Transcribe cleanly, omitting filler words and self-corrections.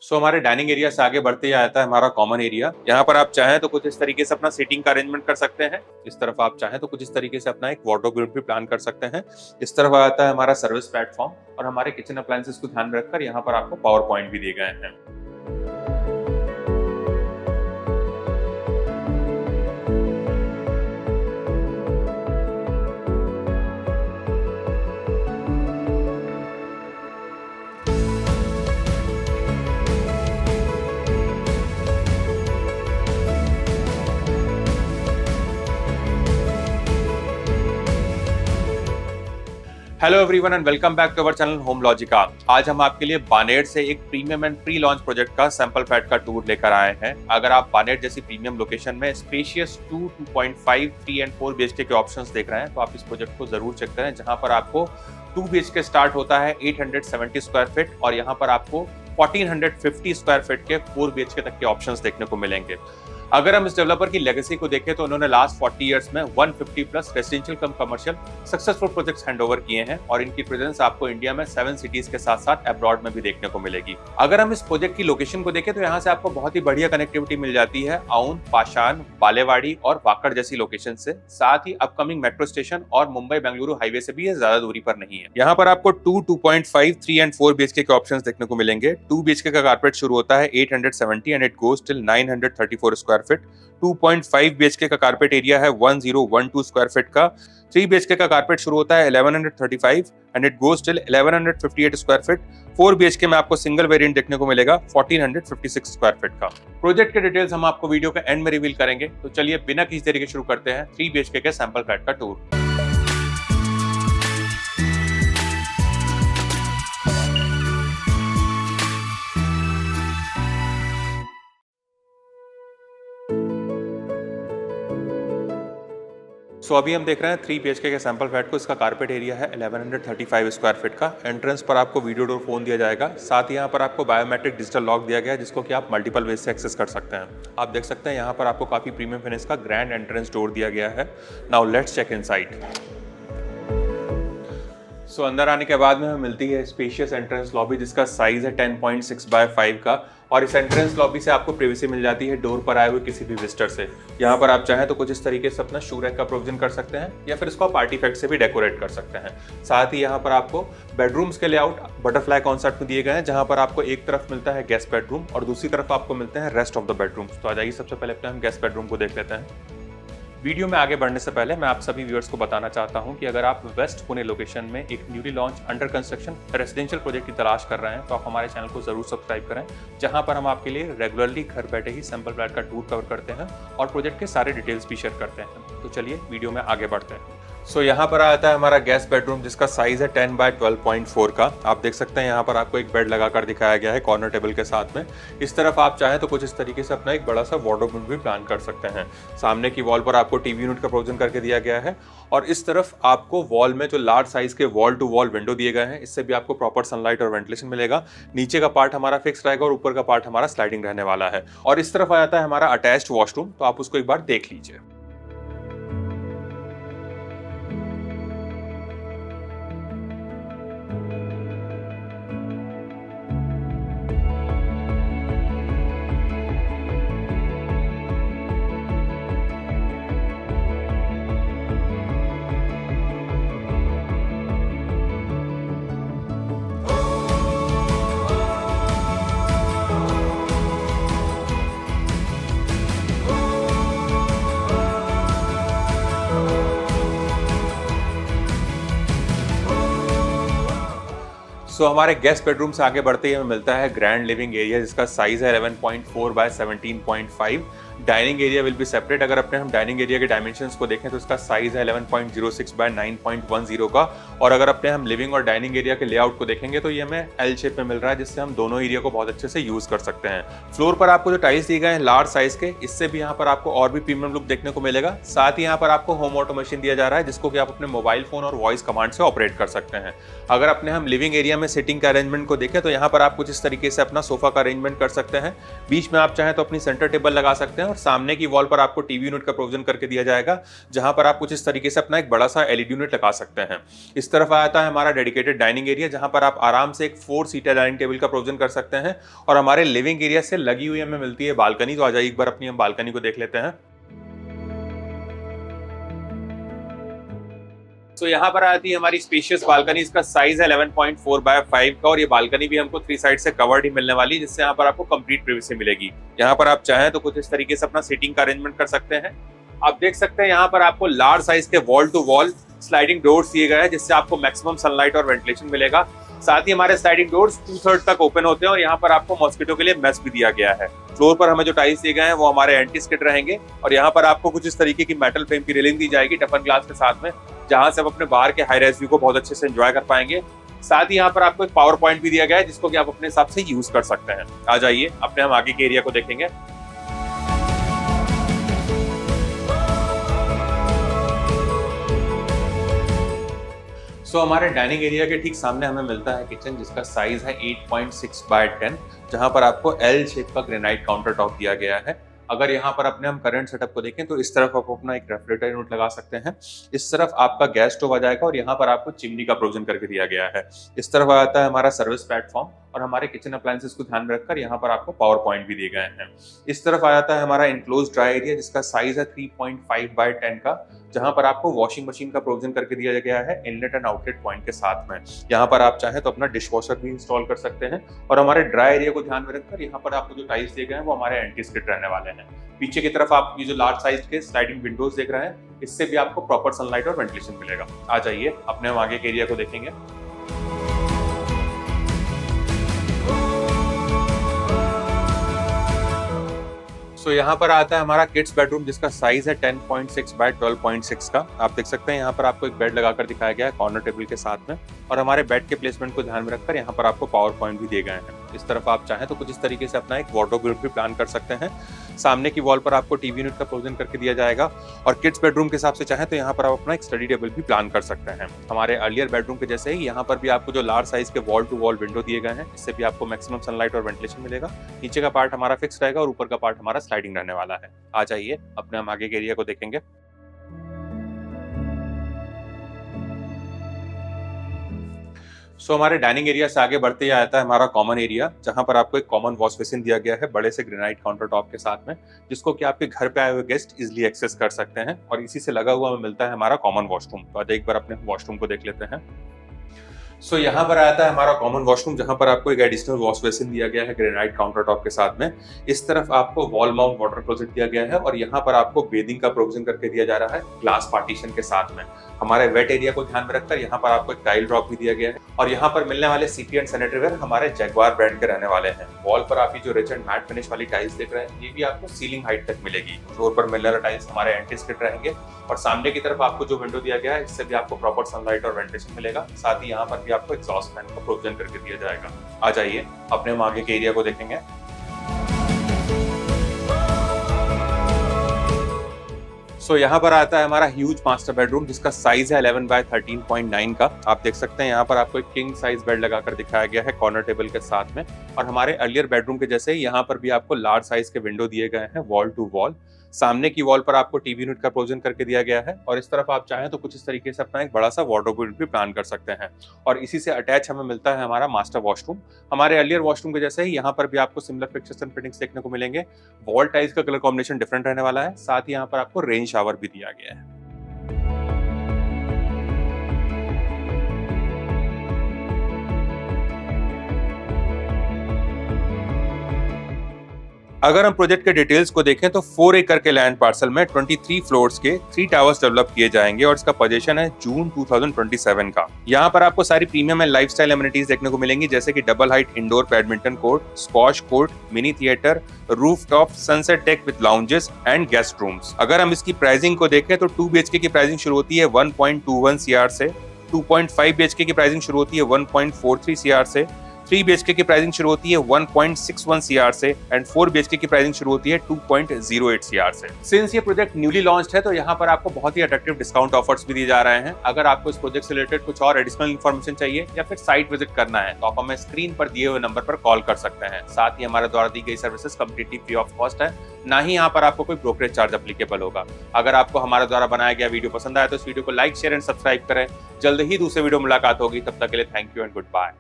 हमारे dining area से आगे बढ़ते ही आता है हमारा कॉमन एरिया। यहाँ पर आप चाहें तो कुछ इस तरीके से अपना सीटिंग का अरेंजमेंट कर सकते हैं। इस तरफ आप चाहें तो कुछ इस तरीके से अपना एक वार्डरोब यूनिट भी प्लान कर सकते हैं। इस तरफ आता है हमारा सर्विस प्लेटफॉर्म और हमारे किचन अप्लायंसेस को ध्यान में रखकर यहाँ पर आपको पावर पॉइंट भी दिए गए हैं। Hello everyone and welcome back to our channel Home Logica. आज हम आपके लिए बानेर से एक premium and pre launch project का सैंपल फ्लैट का टूर लेकर आए हैं। अगर आप बानेर जैसी प्रीमियम लोकेशन में स्पेशियस 2.5, 3 एंड 4 BHK के ऑप्शंस देख रहे हैं तो आप इस प्रोजेक्ट को जरूर चेक करें, जहां पर आपको 2 BHK स्टार्ट होता है 870 स्क्वायर फीट और यहाँ पर आपको 1450 स्क्वायर फीट के 4 BHK तक के ऑप्शंस देखने को मिलेंगे। अगर हम इस डेवलपर की लेगेसी को देखें तो उन्होंने लास्ट 40 इयर्स में 150 प्लस रेसिडेंशियल कम कमर्शियल सक्सेसफुल प्रोजेक्ट्स हैंडओवर किए हैं और इनकी प्रेजेंस आपको इंडिया में 7 सिटीज के साथ साथ अब्रॉड में भी देखने को मिलेगी। अगर हम इस प्रोजेक्ट की लोकेशन को देखें तो यहाँ से आपको बहुत ही बढ़िया कनेक्टिविटी मिल जाती है आउन, पाषाण, बालेवाड़ी और वाकड़ जैसी लोकेशन से। साथ ही अपकमिंग मेट्रो स्टेशन और मुंबई बेंगलुरु हाईवे से भी ये ज्यादा दूरी पर नहीं है। यहाँ पर आपको 2, 2.5, 3 एंड 4 BHK के ऑप्शंस देखने को मिलेंगे। 2 BHK का कारपेट शुरू होता है 870 and it goes till 934 square feet. 2.5 BHK का कारपेट एरिया है 1012 स्क्वायर फीट का। 3 BHK का कारपेट शुरू होता है 1135 and it goes till 1158 square feet. 4 BHK में आपको सिंगल वेरिएंट देखने को मिलेगा 1456 स्क्वायर फीट का। प्रोजेक्ट के डिटेल्स हम आपको वीडियो के एंड में रिवील करेंगे, तो चलिए बिना किसी तरीके शुरू करते हैं 3 BHK के सैंपल फ्लैट का टूर। अभी हम देख रहे हैं 3 BHK के सैंपल फ्लैट को। इसका कारपेट एरिया है 1135 स्क्वायर फीट का। एंट्रेंस पर आपको वीडियो डोर फोन दिया जाएगा। साथ ही यहाँ पर आपको बायोमेट्रिक डिजिटल लॉक दिया गया है जिसको कि आप मल्टीपल वेज से एक्सेस कर सकते हैं। आप देख सकते हैं यहाँ पर आपको काफी प्रीमियम फिनिश का ग्रैंड एंट्रेंस डोर दिया गया है। Now let's check inside. अंदर आने के बाद में हमें मिलती है स्पेशियस एंट्रेंस लॉबी जिसका साइज है 10.6x5 का और इस एंट्रेंस लॉबी से आपको प्राइवेसी मिल जाती है डोर पर आए हुए किसी भी विजिटर से। यहाँ पर आप चाहें तो कुछ इस तरीके से अपना शू रैक का प्रोविजन कर सकते हैं या फिर इसको आप आर्टिफैक्ट से भी डेकोरेट कर सकते हैं। साथ ही यहाँ पर आपको बेडरूम्स के लेआउट बटरफ्लाई कॉन्सेप्ट में दिए गए हैं, जहाँ पर आपको एक तरफ मिलता है गेस्ट बेडरूम और दूसरी तरफ आपको मिलते हैं रेस्ट ऑफ द बेडरूम्स। तो आ जाइए सबसे पहले अपने हम गेस्ट बेडरूम को देख लेते हैं। वीडियो में आगे बढ़ने से पहले मैं आप सभी व्यूअर्स को बताना चाहता हूं कि अगर आप वेस्ट पुणे लोकेशन में एक newly launch under construction residential project की तलाश कर रहे हैं तो आप हमारे चैनल को जरूर सब्सक्राइब करें, जहां पर हम आपके लिए रेगुलरली घर बैठे ही सैंपल फ्लैट का टूर कवर करते हैं और प्रोजेक्ट के सारे डिटेल्स भी शेयर करते हैं। तो चलिए वीडियो में आगे बढ़ते हैं। यहाँ पर आता है हमारा गेस्ट बेडरूम जिसका साइज है 10x12.4 का। आप देख सकते हैं यहाँ पर आपको एक बेड लगाकर दिखाया गया है कॉर्नर टेबल के साथ में। इस तरफ आप चाहें तो कुछ इस तरीके से अपना एक बड़ा सा वार्डरोब यूनिट भी प्लान कर सकते हैं। सामने की वॉल पर आपको टीवी यूनिट का प्रोविजन करके दिया गया है और इस तरफ आपको वॉल में जो लार्ज साइज के वॉल टू वॉल विंडो दिए गए हैं, इससे भी आपको प्रॉपर सनलाइट और वेंटिलेशन मिलेगा। नीचे का पार्ट हमारा फिक्स रहेगा और ऊपर का पार्ट हमारा स्लाइडिंग रहने वाला है। और इस तरफ आ जाता है हमारा अटैच्ड वॉशरूम, तो आप उसको एक बार देख लीजिए। हमारे गेस्ट बेडरूम से आगे बढ़ते ही हमें मिलता है ग्रैंड लिविंग एरिया जिसका साइज है 11.4 by 17.5। Dining area will be separate. अगर अपने हम डाइनिंग एरिया के डायमेंशंस को देखें तो इसका साइज है 11.06 बाय 9.10 का और अगर अपने हम लिविंग और डाइनिंग एरिया के लेआउट को देखेंगे तो ये हमें एल शेप में मिल रहा है, जिससे हम दोनों एरिया को बहुत अच्छे से यूज कर सकते हैं। फ्लोर पर आपको जो टाइल्स दिए गए हैं लार्ज साइज के, इससे भी यहाँ पर आपको और भी प्रीमियम लुक देखने को मिलेगा। साथ ही यहाँ पर आपको होम ऑटोमेशन दिया जा रहा है जिसको कि आप अपने मोबाइल फोन और वॉइस कमांड से ऑपरेट कर सकते हैं। अगर अपने हम लिविंग एरिया में सिटिंग का अरेंजमेंट को देखें तो यहाँ पर आप कुछ इस तरीके से अपना सोफा का अरेंजमेंट कर सकते हैं। बीच में आप चाहें तो अपनी सेंटर टेबल लगा सकते हैं और सामने की वॉल पर आपको टीवी यूनिट का प्रोविजन करके दिया जाएगा, जहां पर आप कुछ इस तरीके से अपना एक बड़ा सा एलईडी यूनिट लगा सकते हैं। इस तरफ आता है हमारा डेडिकेटेड डाइनिंग एरिया, जहां पर आप आराम से एक 4 सीटर डाइनिंग टेबल का प्रोविजन कर सकते हैं। और हमारे लिविंग एरिया से लगी हुई हमें मिलती है बालकनी। तो आ जाइए एक बार अपनी हम बालकनी को देख लेते हैं। तो यहाँ पर आती है हमारी स्पेशियस बालकनी। इसका साइज है 11.4 बाय 5 का और ये बालकनी भी हमको 3 साइड से कवर्ड ही मिलने वाली है, जिससे यहाँ पर आपको कंप्लीट प्राइवेसी मिलेगी। यहाँ पर आप चाहें तो कुछ इस तरीके से अपना सीटिंग का अरेंजमेंट कर सकते हैं। आप देख सकते हैं यहाँ पर आपको लार्ज साइज के wall to wall sliding doors दिए गए हैं, जिससे आपको मैक्सिमम सनलाइट और वेंटिलेशन मिलेगा। साथ ही हमारे स्लाइडिंग डोर्स 2/3 तक ओपन होते हैं और यहाँ पर आपको मॉस्किटो के लिए मेश भी दिया गया है। फ्लोर पर हमें जो टाइल्स दिए गए हैं वो हमारे एंटी स्किड रहेंगे और यहाँ पर आपको कुछ इस तरीके की मेटल फ्रेम की रेलिंग दी जाएगी टफन ग्लास के साथ में, जहां से आप अपने बाहर के हाई राइज व्यू को बहुत अच्छे से एंजॉय कर पाएंगे। साथ ही यहाँ पर आपको एक पावर पॉइंट भी दिया गया है, जिसको कि आप अपने हिसाब से यूज कर सकते हैं। आ जाइए अपने हम आगे के एरिया को देखेंगे। सो हमारे डाइनिंग एरिया के ठीक सामने हमें मिलता है किचन, जिसका साइज है 8.6 बाय 10, जहां पर आपको एल शेप का ग्रेनाइट काउंटर टॉप दिया गया है। अगर यहाँ पर अपने हम करंट सेटअप को देखें तो इस तरफ आप अपना एक रेफ्रिजरेटर यूनिट लगा सकते हैं, इस तरफ आपका गैस स्टोव आ जाएगा और यहाँ पर आपको चिमनी का प्रोविजन करके दिया गया है। इस तरफ आता है हमारा सर्विस प्लेटफॉर्म और हमारे किचन अप्लायंसेस को ध्यान में रखकर यहाँ पर आपको पावर पॉइंट भी दिए गए हैं। इस तरफ आ जाता है हमारा इनक्लोज ड्राई एरिया, जिसका साइज है 3.5 बाय 10 का, जहां पर आपको वॉशिंग मशीन का प्रोविजन करके दिया गया है इनलेट एंड आउटलेट पॉइंट के साथ में। यहाँ पर आप चाहें तो अपना डिश वॉशर भी इंस्टॉल कर सकते हैं। और हमारे ड्राई एरिया को ध्यान में रखकर यहाँ पर आपको जो टाइल्स दिए गए हैं वो हमारे एंटी स्किड रहने वाले हैं। पीछे की तरफ आप ये जो लार्ज साइज के स्लाइडिंग विंडोज देख रहे हैं, इससे भी आपको प्रॉपर सनलाइट और वेंटिलेशन मिलेगा। आ जाइए अपने हम आगे के एरिया को देखेंगे। तो यहाँ पर आता है हमारा किड्स बेडरूम, जिसका साइज है 10.6 बाय 12.6 का। आप देख सकते हैं यहाँ पर आपको एक बेड लगाकर दिखाया गया है कॉर्नर टेबल के साथ में, और हमारे बेड के प्लेसमेंट को ध्यान में रखकर यहाँ पर आपको पावर पॉइंट भी दिए गए हैं। इस तरफ आप चाहें तो कुछ इस तरीके से अपना एक वार्डरोब यूनिट भी प्लान कर सकते हैं। सामने की वॉल पर आपको टीवी यूनिट का प्रोविजन करके दिया जाएगा और किड्स बेडरूम के हिसाब से चाहें तो यहाँ पर आप अपना एक स्टडी टेबल भी प्लान कर सकते हैं। हमारे अर्लियर बेडरूम के जैसे ही यहाँ पर भी आपको जो लार्ज साइज के वॉल टू वॉल विंडो दिए गए हैं, इससे भी आपको मैक्सिमम सनलाइट और वेंटिलेशन मिलेगा। नीचे का पार्ट हमारा फिक्स रहेगा और ऊपर का पार्ट हमारा स्लाइडिंग रहने वाला है। आ जाइए अपने हम आगे के एरिया को देखेंगे। हमारे डाइनिंग एरिया से आगे बढ़ते ही आता है हमारा कॉमन एरिया, जहां पर आपको एक कॉमन वॉश बेसिन दिया गया है बड़े से ग्रेनाइट काउंटर टॉप के साथ में, जिसको कि आपके घर पे आए हुए गेस्ट इजीली एक्सेस कर सकते हैं। और इसी से लगा हुआ हमें मिलता है हमारा कॉमन वॉशरूम। तो आज एक बार अपने वॉशरूम को देख लेते हैं। यहाँ पर आता है हमारा कॉमन वॉशरूम, जहां पर आपको एक एडिशनल वॉश बेसिन दिया गया है ग्रेनाइट काउंटर टॉप के साथ में। इस तरफ आपको वॉल माउंट वाटर क्लोजेट दिया गया है और यहाँ पर आपको बेदिंग का प्रोविजन करके दिया जा रहा है ग्लास पार्टीशन के साथ में। हमारे वेट एरिया को ध्यान में रखकर यहाँ पर आपको एक टाइल ड्रॉप भी दिया गया है और यहाँ पर मिलने वाले सीपी एंड सैनिटरी वेयर हमारे जैगवार ब्रांड के रहने वाले हैं। वॉल पर आप ये जो रिच एंड मैट फिनिश वाली टाइल्स देख रहे हैं, ये भी आपको सीलिंग हाइट तक मिलेगी। फ्लोर पर मिलने वाले टाइल्स हमारे एंटी स्किड रहेंगे और सामने की तरफ आपको जो विंडो दिया गया है, इससे भी आपको प्रॉपर सनलाइट और वेंटिलेशन मिलेगा। साथ ही यहाँ पर भी आपको एग्जॉस्ट फैन का प्रोविजन करके दिया जाएगा। आ जाइए अपने हम आगे के एरिया को देखेंगे। यहाँ पर आता है हमारा ह्यूज मास्टर बेडरूम, जिसका साइज है 11 बाय 13.9 का। आप देख सकते हैं यहाँ पर आपको एक किंग साइज बेड लगाकर दिखाया गया है कॉर्नर टेबल के साथ में। और हमारे अर्लियर बेडरूम के जैसे ही यहाँ पर भी आपको लार्ज साइज के विंडो दिए गए हैं वॉल टू वॉल। सामने की वॉल पर आपको टीवी यूनिट का प्रोविजन करके दिया गया है और इस तरफ आप चाहें तो कुछ इस तरीके से अपना एक बड़ा सा वार्डरोब यूनिट भी प्लान कर सकते हैं। और इसी से अटैच हमें मिलता है हमारा मास्टर वॉशरूम। हमारे अर्लियर वॉशरूम के जैसे ही यहाँ पर भी आपको सिमिलर फिक्चर्स एंड फिटिंग्स देखने को मिलेंगे। वॉल टाइल्स का कलर कॉम्बिनेशन डिफरेंट रहने वाला है। साथ ही यहाँ पर आपको रेन शावर भी दिया गया है। अगर हम प्रोजेक्ट के डिटेल्स को देखें तो 4 एकड़ के लैंड पार्सल में 23 फ्लोर्स के 3 टावर्स डेवलप किए जाएंगे और इसका पोजीशन है जून 2027 का। यहाँ पर आपको सारी प्रीमियम एंड लाइफस्टाइल एमिनिटीज देखने को मिलेंगी, जैसे कि double height indoor badminton court, squash court, mini theatre, rooftop sunset deck with lounges and guest rooms. अगर हम इसकी प्राइसिंग को देखें तो 2 BHK की प्राइसिंग शुरू होती है 1.21 CR से, 2.5 BHK की प्राइसिंग शुरू होती है 1.43 CR से, 3 BHK की प्राइसिंग शुरू होती है 1.61 CR से एंड 4 BHK की प्राइसिंग शुरू होती है 2.08 CR से। सिंस ये प्रोजेक्ट न्यूली लॉन्च्ड है तो यहाँ पर आपको बहुत ही अट्रैक्टिव डिस्काउंट ऑफर्स भी दिए जा रहे हैं। अगर आपको इस प्रोजेक्ट से रिलेटेड कुछ और एडिशनल इन्फॉर्मेशन चाहिए या फिर साइट विजिट करना है तो आप हमें स्क्रीन पर दिए हुए नंबर पर कॉल कर सकते हैं। साथ ही हमारे द्वारा दी गई services completely free of cost है, ना ही यहाँ पर आपको कोई ब्रोकरेज चार्ज एप्लीकेबल होगा। अगर आपको हमारे द्वारा बनाया गया वीडियो पसंद आया तो इस वीडियो को लाइक, शेयर एंड सब्सक्राइब करें। जल्द ही दूसरे वीडियो मुलाकात होगी, तब तक के लिए thank you and good bye.